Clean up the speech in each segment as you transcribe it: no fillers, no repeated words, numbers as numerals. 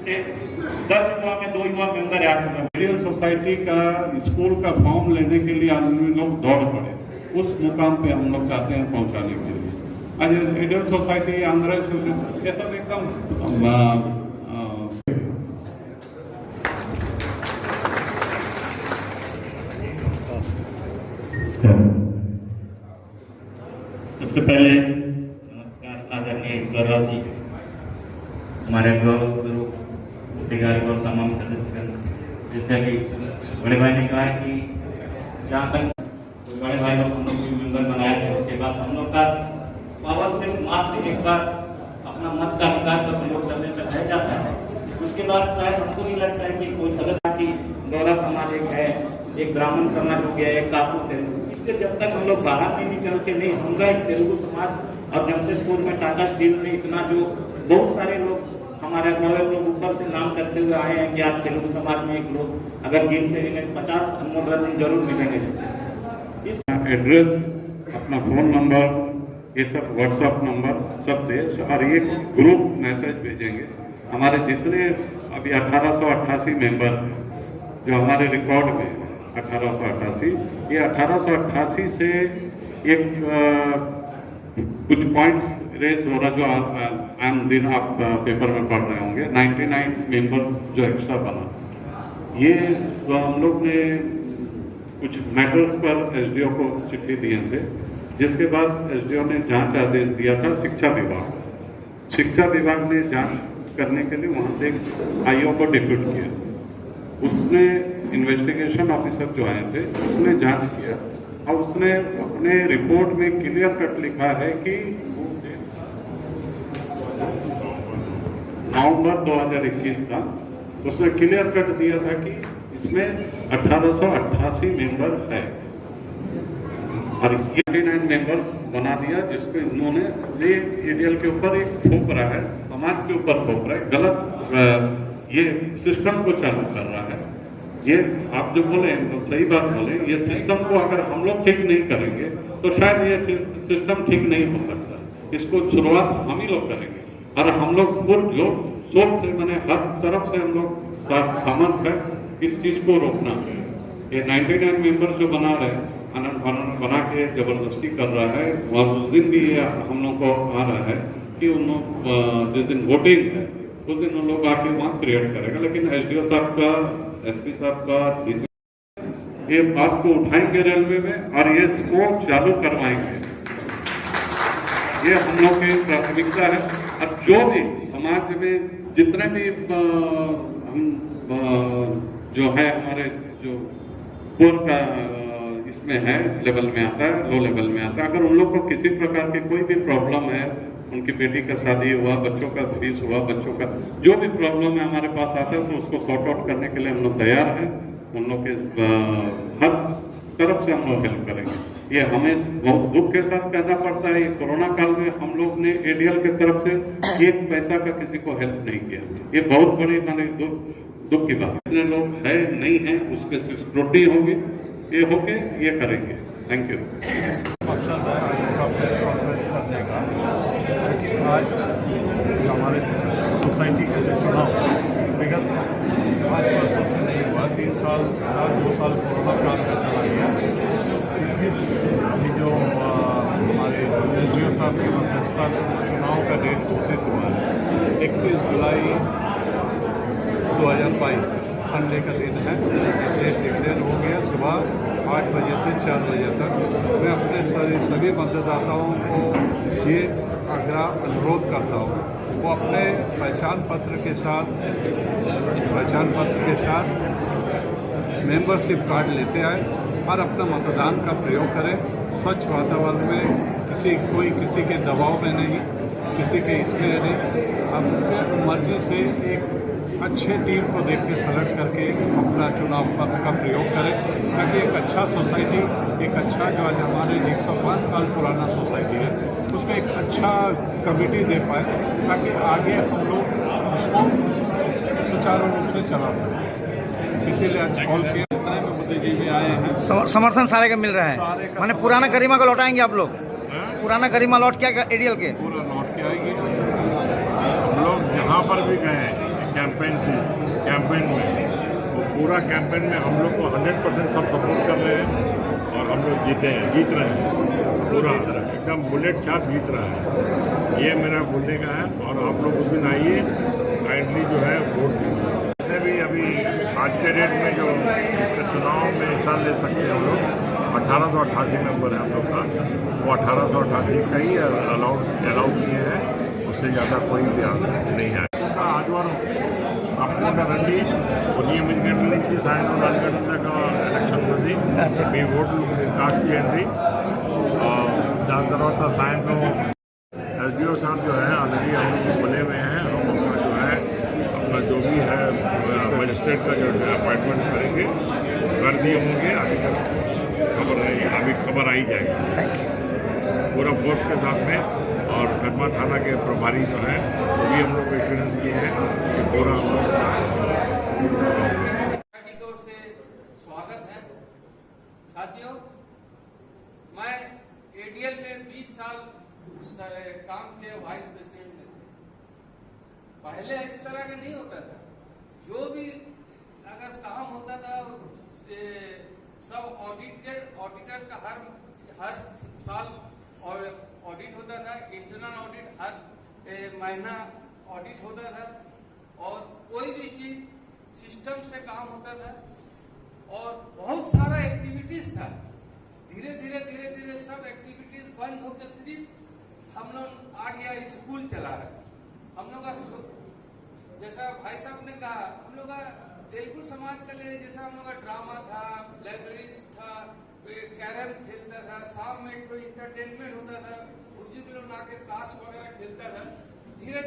से 10 युवा में 2 युवा मेंबर आ चुका है। एडियल सोसाइटी का स्कूल का फॉर्म लेने के लिए आदमी लोग दौड़ पड़े, उस मुकाम पे हम लोग चाहते हैं पहुंचाने के लिए। आज एडियल सोसाइटी आंध्र ये सब एकदम सबसे पहले नमस्कार आदरणीय गौरव जी, हमारे गुरु अधिकारी और तमाम सदस्यगण। जैसे कि बड़े भाई ने कहा कि जहाँ तक बड़े भाई लोग हम लोग मेंबर बनाए थे, उसके बाद हम लोग का पावर से मात्र एक बार अपना मत का अधिकार का प्रयोग करने तक रह जाता है। उसके बाद शायद हमको नहीं लगता है कि कोई सदस्य की गौरा समाज एक है, एक ब्राह्मण समाज हो गया, एक काफू तेलुगु। इससे जब तक हम लोग बाहर नहीं निकल के नहीं, हम एक तेलुगु समाज और जमशेदपुर में टाटा स्टील में इतना जो बहुत सारे लोग हमारे लोग ऊपर से नाम करते हुए आए हैं कि आप तेलुगु समाज में एक लोग अगर गिन से 50 अनुमोदन जरूर मिलेंगे। इस एड्रेस, अपना फोन नंबर, ये सब व्हाट्सएप नंबर सब दे और ये ग्रुप मैसेज भेजेंगे। हमारे जितने अभी 1888 मेंबर जो हमारे रिकॉर्ड में 1888, ये 1888 से एक कुछ पॉइंट्स रेज हो रहा जो आम दिन आप पेपर में पढ़ रहे होंगे। 99 मेंबर्स जो एक्स्ट्रा बना, ये तो हम लोग ने कुछ मैटर्स पर एसडीओ को चिट्ठी दिए थे, जिसके बाद एसडीओ ने जांच आदेश दिया था शिक्षा विभाग। शिक्षा विभाग ने जांच करने के लिए वहां से एक आईओ को डिप्यूट किया। उसने इन्वेस्टिगेशन ऑफिसर जो आए थे, उसने जांच किया और उसने अपने रिपोर्ट में क्लियर कट लिखा है कि नवंबर 2021 का उसने क्लियर कट दिया था कि इसमें 1888 मेंबर है और 89 मेंबर्स बना दिया, जिसको इन्होंने ये एरियल के ऊपर एक थोप रहा है, समाज के ऊपर थोप रहा है, गलत ये सिस्टम को चालू कर रहा है। ये आप जो बोले तो सही बात बोले, ये सिस्टम को अगर हम लोग ठीक नहीं करेंगे तो शायद ये सिस्टम ठीक नहीं हो सकता। इसको शुरुआत हम ही लोग करेंगे और हम लोग पूर्ण जो सोच से मैंने हर तरफ से हम लोग सहमत है इस चीज को रोकना है। ये 99 मेंबर जो बना रहे बना के जबरदस्ती कर रहा है, और उस दिन भी ये हम लोग को आ रहा है कि उन लोग जिस दिन वोटिंग है उस दिन उन लोग आके वहां क्रिएट करेगा। लेकिन एसडीओ साहब का, एसपी साहब का, डीसी ये बात को उठाएंगे रेलवे में और ये इसको चालू करवाएंगे। ये हम लोग की प्राथमिकता है। और जो भी समाज में जितने भी जो है हमारे जो पूर्व का इसमें है लेवल में आता है, लो लेवल में आता है, अगर उन लोग को किसी प्रकार की कोई भी प्रॉब्लम है, उनकी बेटी का शादी हुआ, बच्चों का फीस हुआ, बच्चों का जो भी प्रॉब्लम है हमारे पास आता है, तो उसको सॉर्ट आउट करने के लिए हम लोग तैयार हैं। उन लोग के हर तरफ से हम लोग हेल्प करेंगे। ये हमें बहुत दुख के साथ कहना पड़ता है, ये कोरोना काल में हम लोग ने एडीएल की तरफ से एक पैसा का किसी को हेल्प नहीं किया। ये बहुत बड़ी माने दुख की बात। जितने लोग है नहीं है उसके स्क्रूटनी होगी, ये होके ये करेंगे। Thank you. मकसद है का प्रेस कॉन्फ्रेंस करने का, लेकिन आज हमारे सोसाइटी के जो चुनाव विगत 5 वर्षों से नहीं हुआ, 3 साल 2 साल कोरोना काल में चला गया। इस अभी जो हमारे एसडीओ साहब की मध्यस्थता से चुनाव का डेट घोषित हुआ है 21 जुलाई 2022 संडे का दिन है। डेट डिक्लेयर हो गया सुबह 8 बजे से 4 बजे तक। मैं अपने सभी मतदाताओं को ये अनुरोध करता हूँ, वो अपने पहचान पत्र के साथ मेंबरशिप कार्ड लेते आए और अपना मतदान का प्रयोग करें। स्वच्छ वातावरण में किसी के दबाव में नहीं, किसी के इसमें नहीं, अपने मर्जी से एक अच्छे टीम को देख के सेलेक्ट करके अपना चुनाव पत्र का प्रयोग करें, ताकि एक अच्छा सोसाइटी, एक अच्छा जो आज हमारे 105 साल पुराना सोसाइटी है, उसको एक अच्छा कमेटी दे पाए, ताकि आगे हम लोग उसको सुचारू रूप से चला सकें। इसीलिए आज कॉल किया। जितने भी बुद्धिजीवी आए हैं, समर्थन सारे का मिल रहा है। माने पुराना गरिमा को लौटाएंगे आप लोग? पुराना गरिमा लौट क्या एडीएल के पूरा लौट के आएंगे। हम लोग जहाँ पर भी गए कैंपेन में, वो पूरा कैंपेन में हम लोग को 100% सब सपोर्ट कर रहे हैं और हम लोग जीत रहे हैं पूरा एकदम बुलेट छाप जीत रहा है। ये मेरा बोलने का है और आप लोग उस दिन आइए, काइंडली जो है वोट दीजिए। भी अभी आज के डेट में जो इसके चुनाव में हिस्सा ले सकते हैं हम लोग 1888 मेंबर है हम लोग का, वो 1888 का ही अलाउड किए हैं, उससे ज़्यादा कोई भी नहीं है। ఆదివారం తప్పకుండా రండి, ఉదయం 8 గంటల నుంచి సాయంత్రం 4 గంటల దాకా ఎలక్షన్ ఉంది, మీ ఓట్లు కాస్ట్ చేయండి। దాని తర్వాత సాయంత్రం SDO साहब जो है ऑलरेडी हम लोग बोले हुए हैं, हम अपना जो है अपना जो भी है मजिस्ट्रेट का जो है अपॉइंटमेंट करेंगे, कर दिए होंगे, अभी खबर आई जाएगी पूरा फोर्स के साथ में। और कदमा थाना के प्रभारी जो हैं वो भी हम लोग को एश्योरेंस किए हैं कि पूरा हम लोग की ओर से स्वागत है। साथियों, मैं ADL में 20 साल काम किया, वाइस प्रेसिडेंट में थे। पहले इस तरह का नहीं होता था, जो भी अगर काम होता था सब ऑडिटर का हर साल और ऑडिट होता था, इंटरनल ऑडिट हर महीना ऑडिट होता था, और कोई भी चीज सिस्टम से काम होता था और बहुत सारा एक्टिविटीज था। धीरे धीरे सब एक्टिविटीज बंद होकर सिर्फ हम लोग आ गया स्कूल चला रहे। हम लोग का जैसा भाई साहब ने कहा, हम लोग का तेलुगु समाज के लिए जैसा हम लोग का ड्रामा था, लाइब्रेरीज था, कैरम खेलता था, शाम में कोई इंटरटेनमेंट होता था, उर्दू के लोग आके ताश वगैरह खेलता था। धीरे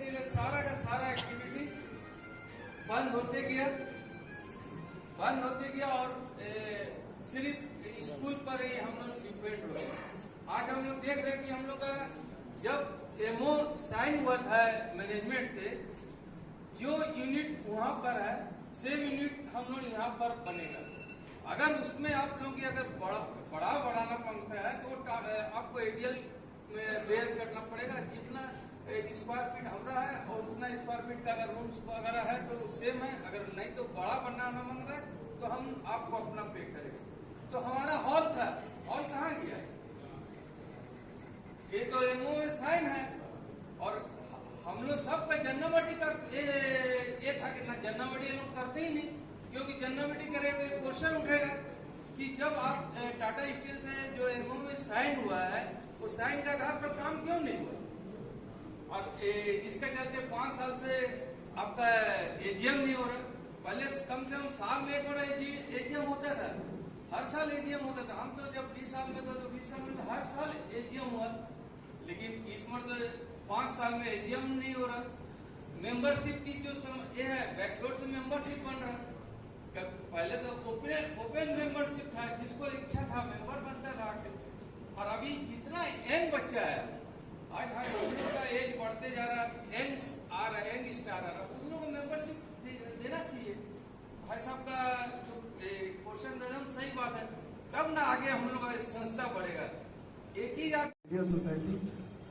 धीरे सारा का सारा एक्टिविटी बंद होते गया और सिर्फ स्कूल पर ही हम लोग डिपेंड हो गए। आज हम लोग देख रहे हैं कि हम लोग का जब MO साइन हुआ था मैनेजमेंट से, जो यूनिट वहाँ पर है सेम यूनिट हम लोग यहाँ पर बनेगा। अगर उसमें आप लोगों की अगर बढ़ाना मांगता है तो आपको ADL में बेयर करना पड़ेगा। जितना स्क्वायर फीट हमारा है और उतना स्क्वायर फीट का अगर रूम्स वगैरह है तो सेम है, अगर नहीं तो बड़ा बनाना मांग रहा है तो हम आपको अपना पे करेंगे। तो हमारा हॉल था, हॉल कहाँ गया? ये तो MO में साइन है और हम लोग सबका जन्मवटी का ये था कि ना जन्मवटी लोग करते ही नहीं, क्योंकि जन्मवटी करेगा तो क्वेश्चन उठेगा कि जब आप टाटा स्टील से जो MO में साइन हुआ है वो साइन के आधार पर काम क्यों नहीं हुआ? और इसके चलते 5 साल से आपका AGM नहीं हो रहा। पहले कम से कम साल में एक बार AGM होता था, हर साल AGM होता था। हम तो जब 20 साल में थे तो 20 साल में तो हर साल AGM हुआ, लेकिन इस मरतबा 5 साल में AGM नहीं हो रहा। मेंबरशिप की जो ये है बैकवर्ड से मेंबरशिप बन रहा। पहले तो ओपन मेंबरशिप था, जिसको इच्छा था मेंबर बनता था, और अभी जितना यंग बच्चा है, आज उन लोगों का एज बढ़ते जा रहा, यंग स्टार आ रहा, उन लोगों को मेंबरशिप देना चाहिए। भाई साहब का जो क्वेश्चन एकदम सही बात है, तब ना आगे हम लोग का संस्था बढ़ेगा। एक ही सोसाइटी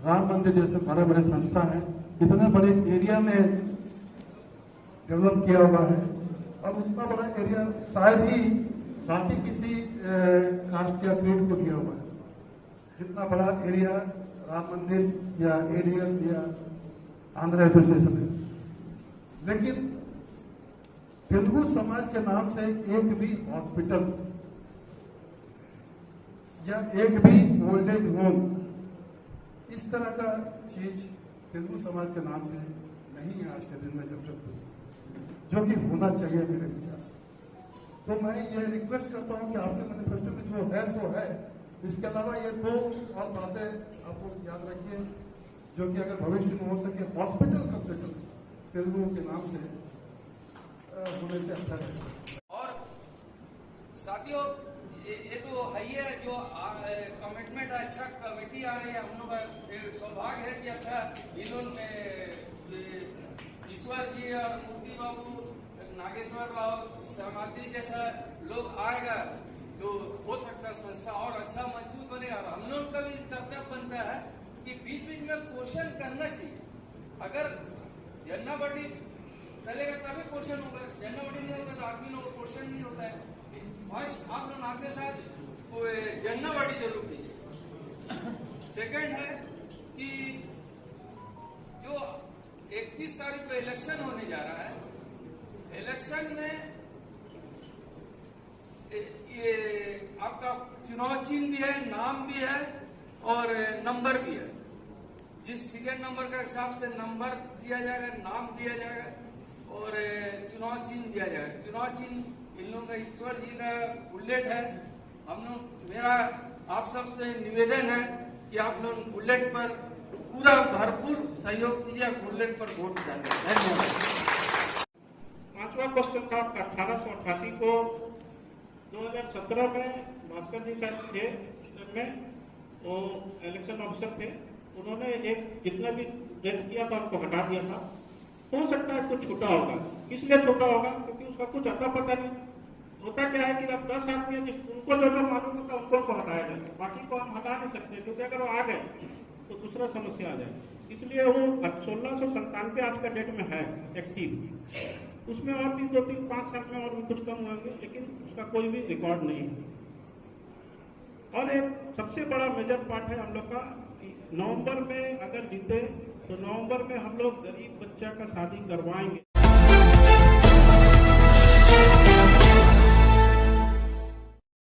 राम मंदिर जैसे बड़े बड़े संस्था है, इतने बड़े एरिया में डेवलप किया हुआ है, और उतना बड़ा एरिया शायद ही बाकी किसी कास्ट या क्रीड को दिया हुआ है। जितना बड़ा एरिया राम मंदिर या ADL या आंध्र एसोसिएशन है, लेकिन तेलुगु समाज के नाम से एक भी हॉस्पिटल या एक भी ओल्ड एज होम इस तरह का चीज तेलुगु समाज के नाम से नहीं है आज के दिन में, जमशेदपुर, जो कि होना चाहिए मेरे विचार से। तो मैं ये रिक्वेस्ट करता हूं कि आपके मैनिफेस्टो में जो है सो है, इसके अलावा ये 2 और बातें आप लोग याद रखिए, जो कि अगर भविष्य में हो सके हॉस्पिटल कम से कम तेलुगु के नाम से होने से अच्छा रहेगा। और साथियों, ये तो है ही है, जो कमिटमेंट है, अच्छा कमेटी आ रही है, हम लोग का सौभाग्य है कि अच्छा इन्होंने ईश्वर जी और मूर्ति बाबू, नागेश्वर बाबू, समाधि जैसा लोग आएगा तो हो सकता है संस्था और अच्छा मजबूत बनेगा। और हम लोग का भी कर्तव्य बनता है कि बीच बीच में क्वेश्चन करना चाहिए। अगर जन्नाबड़ी चलेगा तभी क्वेश्चन होगा, जनरल नहीं होगा तो आदमी लोग क्वेश्चन नहीं होता है। वॉइस आप लोग आते साथ जनरल जरूर कीजिए। सेकंड है कि जो 31 तारीख को इलेक्शन होने जा रहा है, इलेक्शन में ये आपका चुनाव चिन्ह भी है, नाम भी है और नंबर भी है। जिस सीरियल नंबर का हिसाब से नंबर दिया जाएगा, नाम दिया जाएगा और चुनाव चिन्ह दिया जाएगा। चुनाव चिन्ह इन लोगों का ईश्वर जी का बुलेट है। हम लोग, मेरा आप सबसे निवेदन है कि आप लोग बुलेट पर पूरा भरपूर सहयोग कीजिए, बुलेट पर वोट डालें। धन्यवाद। पांचवा क्वेश्चन था 1888 को 2017 में भास्कर जी साहब थे में, वो इलेक्शन ऑफिसर थे, उन्होंने एक जितना भी रेट किया था उनको हटा दिया था। हो सकता है कुछ छूटा होगा, इसलिए छूटा होगा क्योंकि उसका कुछ अता पता नहीं। होता क्या है कि अब 10 आदमी है, उनको जो मालूम होता है उनको हटाया जाए, बाकी को हम हटा नहीं सकते क्योंकि अगर वो आ गए तो दूसरा समस्या आ जाए। इसलिए वो 1697 आज का डेट में है एक्टिव। उसमें और भी 2-3-5 साल में और भी कुछ कम होंगे, लेकिन उसका कोई भी रिकॉर्ड नहीं है। और एक सबसे बड़ा मेजर पार्ट है हम लोग का, नवंबर में अगर जीते तो नवंबर में हम लोग गरीब बच्चा का शादी करवाएंगे।